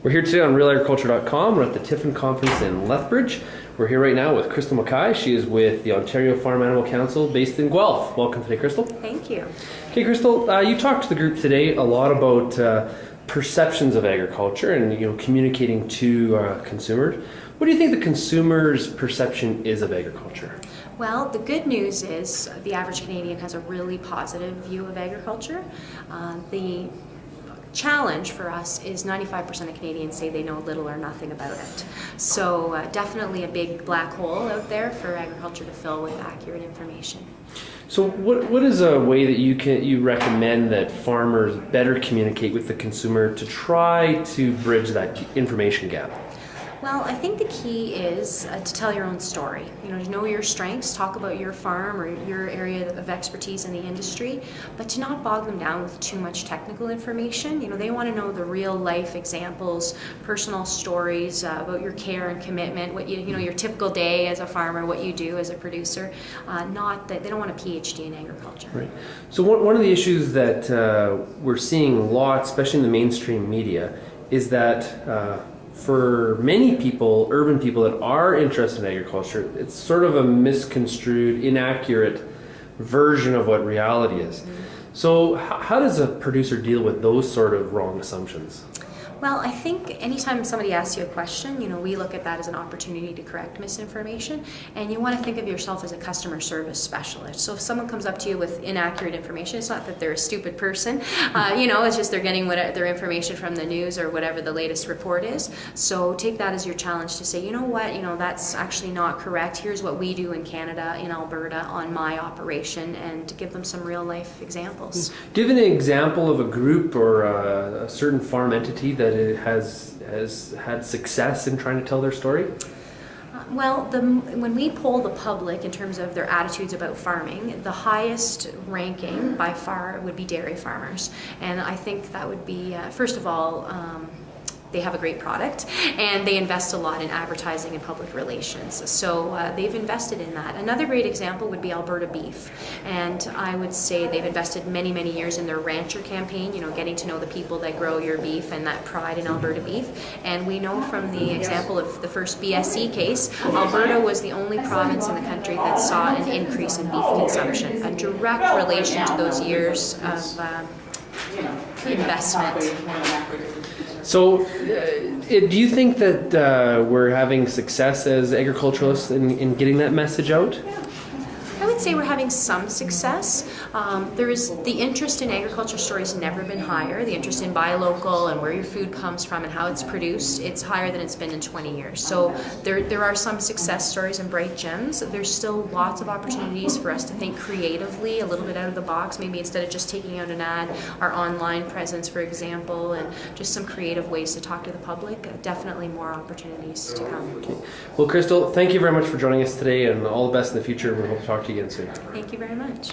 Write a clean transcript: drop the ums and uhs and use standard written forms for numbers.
We're here today on RealAgriculture.com. We're at the Tiffin conference in Lethbridge. We're here right now with Crystal Mackay. She is with the Ontario Farm Animal Council based in Guelph. Welcome today, Crystal. Thank you. Okay, Crystal, you talked to the group today a lot about perceptions of agriculture and communicating to consumers. What do you think the consumer's perception is of agriculture? Well, the good news is the average Canadian has a really positive view of agriculture. The challenge for us is 95% of Canadians say they know little or nothing about it. So definitely a big black hole out there for agriculture to fill with accurate information. So what is a way that you recommend that farmers better communicate with the consumer to try to bridge that information gap? Well, I think the key is to tell your own story. To know your strengths, talk about your farm or your area of expertise in the industry, but to not bog them down with too much technical information. They want to know the real life examples, personal stories about your care and commitment, what your typical day as a farmer, what you do as a producer. Not that they don't want a PhD in agriculture. Right. So one of the issues that we're seeing a lot, especially in the mainstream media, is that for many people, urban people that are interested in agriculture, it's sort of a misconstrued, inaccurate version of what reality is. So how does a producer deal with those sort of wrong assumptions? Well, I think anytime somebody asks you a question, we look at that as an opportunity to correct misinformation, and you want to think of yourself as a customer service specialist. So if someone comes up to you with inaccurate information, it's not that they're a stupid person, it's just they're getting their information from the news or whatever the latest report is. So take that as your challenge to say, that's actually not correct. Here's what we do in Canada, in Alberta, on my operation, and to give them some real life examples. Give an example of a group or a certain farm entity that it has had success in trying to tell their story? Well, when we poll the public in terms of their attitudes about farming, the highest ranking by far would be dairy farmers. And I think that would be, first of all, they have a great product, and they invest a lot in advertising and public relations. So they've invested in that. Another great example would be Alberta beef. And I would say they've invested many, many years in their rancher campaign, getting to know the people that grow your beef and that pride in Alberta beef. And we know from the example of the first BSE case, Alberta was the only province in the country that saw an increase in beef consumption, a direct relation to those years of investment. So, do you think that we're having success as agriculturalists in getting that message out? I would say we're having some success. The interest in agriculture stories never been higher. The interest in buy local and where your food comes from and how it's produced, it's higher than it's been in 20 years. So there are some success stories and bright gems. There's still lots of opportunities for us to think creatively, a little bit out of the box. Maybe instead of just taking out an ad, our online presence, for example, and just some creative ways to talk to the public. Definitely more opportunities to come. Okay. Well, Crystal, thank you very much for joining us today, and all the best in the future. We hope to talk to you again soon. Thank you very much.